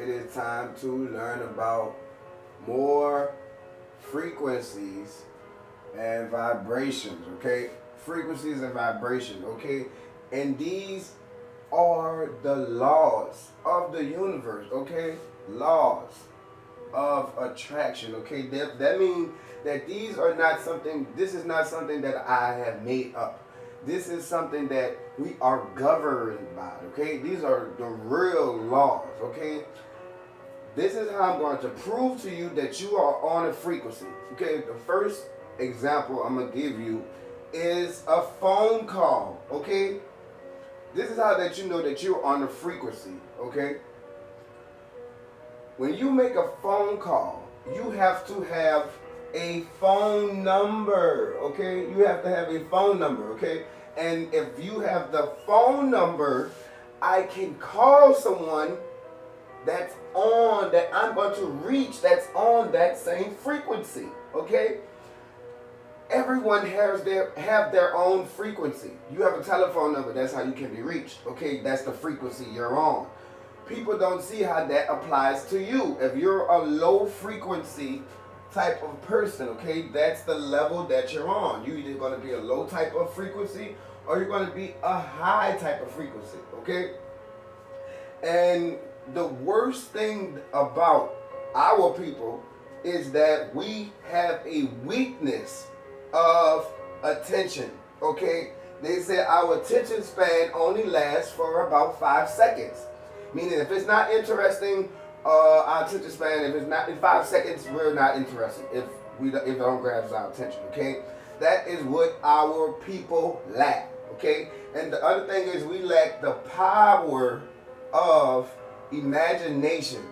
it is time to learn about more frequencies and vibrations, okay? Frequencies and vibrations, okay? And these are the laws of the universe, okay? Laws of attraction, okay? That means that these are not something, this is not something that I have made up. This is something that we are governed by, okay? These are the real laws, okay? This is how I'm going to prove to you that you are on a frequency, okay? The first example I'm going to give you is a phone call, okay? This is how that you know that you're on a frequency, okay? When you make a phone call, you have to have a phone number, okay? You have to have a phone number, okay? And if you have the phone number, I can call someone that's on, that I'm going to reach, that's on that same frequency, okay? Everyone have their own frequency. You have a telephone number, that's how you can be reached, okay? That's the frequency you're on. People don't see how that applies to you. If you're a low frequency type of person, okay, that's the level that you're on. You're either going to be a low type of frequency or you're going to be a high type of frequency, okay? And the worst thing about our people is that we have a weakness of attention, okay? They say our attention span only lasts for about 5 seconds. Meaning if it's not interesting, our attention span, if it's not in 5 seconds, we're not interested. If it don't grab our attention, okay? That is what our people lack, okay? And the other thing is we lack the power of imagination.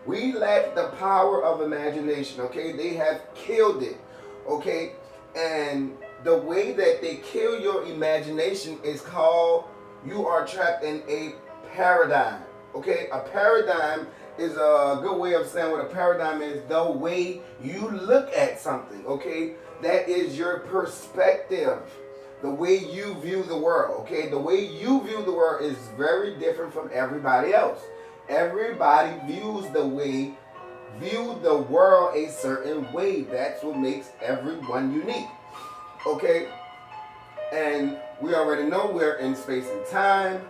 We lack the power of imagination, okay? They have killed it, okay? And the way that they kill your imagination is called, you are trapped in a paradigm. Okay, a paradigm is a good way of saying what a paradigm is. The way you look at something, okay? That is your perspective. The way you view the world, okay? The way you view the world is very different from everybody else. Everybody view the world a certain way. That's what makes everyone unique, okay? And we already know we're in space and time.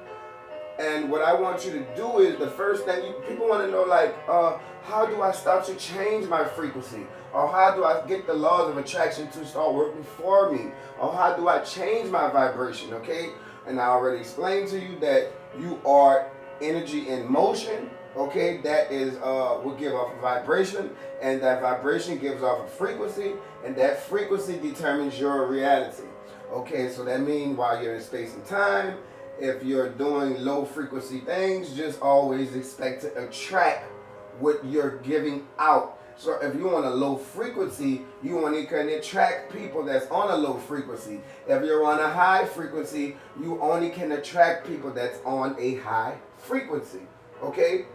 And what I want you to do is, the first thing, people want to know, like, how do I start to change my frequency? Or how do I get the laws of attraction to start working for me? Or how do I change my vibration, okay? And I already explained to you that you are energy in motion, okay? That is, will give off a vibration, and that vibration gives off a frequency, and that frequency determines your reality. Okay, so that means while you're in space and time, if you're doing low frequency things, just always expect to attract what you're giving out. So if you're on a low frequency, you only can attract people that's on a low frequency. If you're on a high frequency, you only can attract people that's on a high frequency. Okay?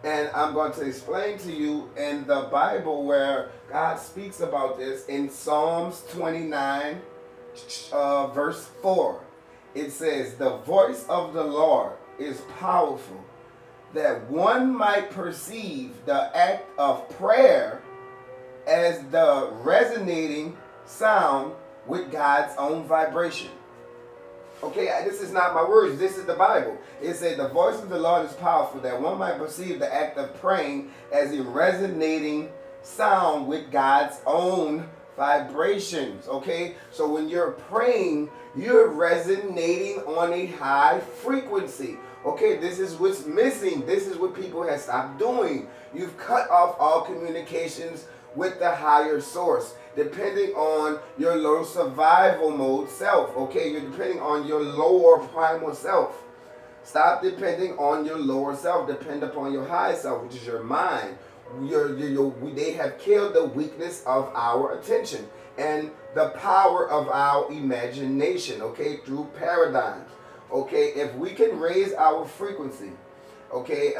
And I'm going to explain to you in the Bible where God speaks about this in Psalms 29, verse 4. It says, the voice of the Lord is powerful, that one might perceive the act of prayer as the resonating sound with God's own vibration. Okay, this is not my words, this is the Bible. It said, the voice of the Lord is powerful, that one might perceive the act of praying as a resonating sound with God's own vibrations, okay? So when you're praying, you're resonating on a high frequency. Okay, this is what's missing. This is what people have stopped doing. You've cut off all communications with the higher source, depending on your low survival mode self. Okay, you're depending on your lower primal self. Stop depending on your lower self. Depend upon your high self, which is your mind. They have killed the weakness of our attention and the power of our imagination, okay, through paradigms. Okay, if we can raise our frequency, okay,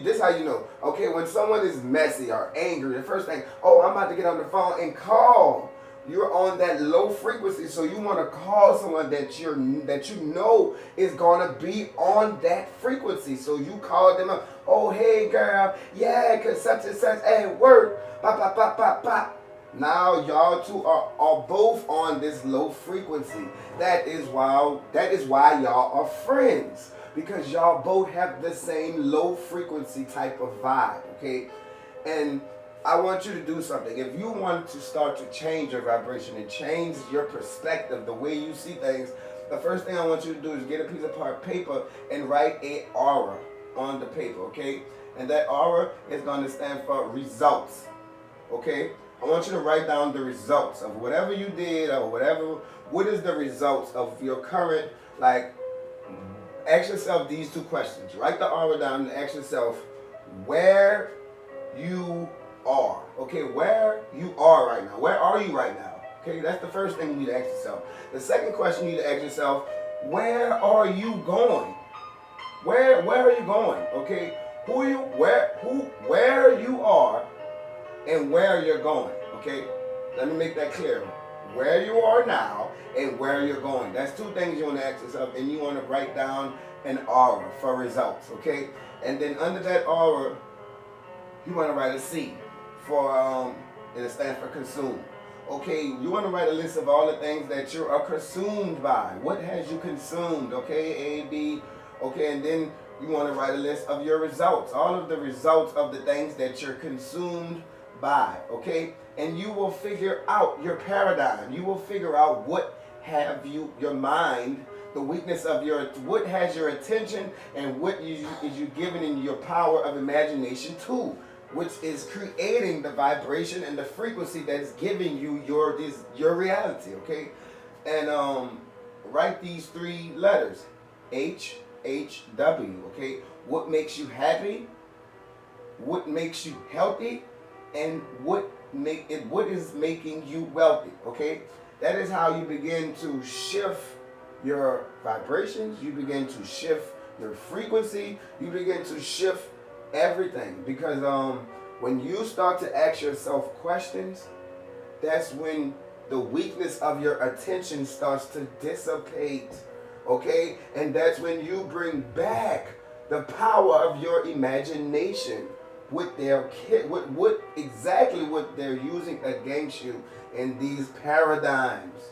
this is how you know, okay, when someone is messy or angry, the first thing, oh, I'm about to get on the phone and call. You're on that low frequency, so you want to call someone that you know is gonna be on that frequency. So you call them up. Oh, hey girl, yeah, cause such and such at work. Pop, pop, pop, pop, pop. Now y'all two are both on this low frequency. That is why y'all are friends, because y'all both have the same low frequency type of vibe. Okay, and I want you to do something. If you want to start to change your vibration and change your perspective, the way you see things, the first thing I want you to do is get a piece of paper and write a aura on the paper, okay? And that aura is going to stand for results, okay? I want you to write down the results of whatever you did or whatever. What is the results of your current, like, ask yourself these two questions. Write the aura down and ask yourself where you are. Okay, where you are right now. Where are you right now? Okay, that's the first thing you need to ask yourself. The second question you need to ask yourself, where are you going? Where are you going? Okay, where you are and where you're going. Okay, let me make that clear. Where you are now and where you're going. That's two things you want to ask yourself, and you want to write down an aura for results. Okay, and then under that aura, you want to write a C for it stands for consume. Okay, you want to write a list of all the things that you are consumed by. What has you consumed? Okay, A, B. Okay, and then you want to write a list of your results. All of the results of the things that you're consumed by. Okay, and you will figure out your paradigm. You will figure out what have you, your mind, the weakness of what has your attention, and what is you given in your power of imagination to, which is creating the vibration and the frequency that is giving you your reality. Okay, and write these three letters: H, H, W. Okay, what makes you happy? What makes you healthy? And what is making you wealthy? Okay, that is how you begin to shift your vibrations. You begin to shift your frequency. You begin to shift everything, because when you start to ask yourself questions, that's when the weakness of your attention starts to dissipate. Okay, and that's when you bring back the power of your imagination with what exactly what they're using against you in these paradigms.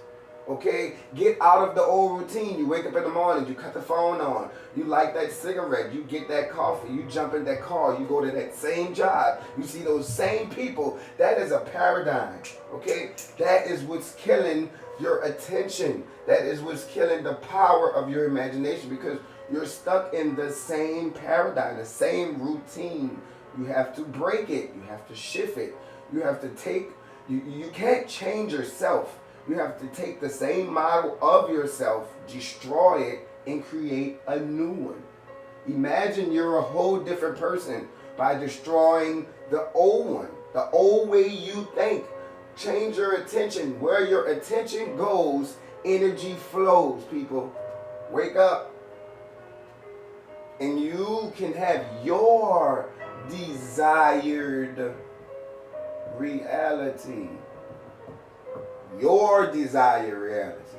Okay, get out of the old routine. You wake up in the morning, you cut the phone on, you light that cigarette, you get that coffee, you jump in that car, you go to that same job, you see those same people. That is a paradigm. Okay, that is what's killing your attention. That is what's killing the power of your imagination, because you're stuck in the same paradigm, the same routine. You have to break it. You have to shift it. You have to take, you can't change yourself. You have to take the same model of yourself, destroy it, and create a new one. Imagine you're a whole different person by destroying the old one, the old way you think. Change your attention. Where your attention goes, energy flows, people. Wake up. And you can have your desired reality. Your desired reality.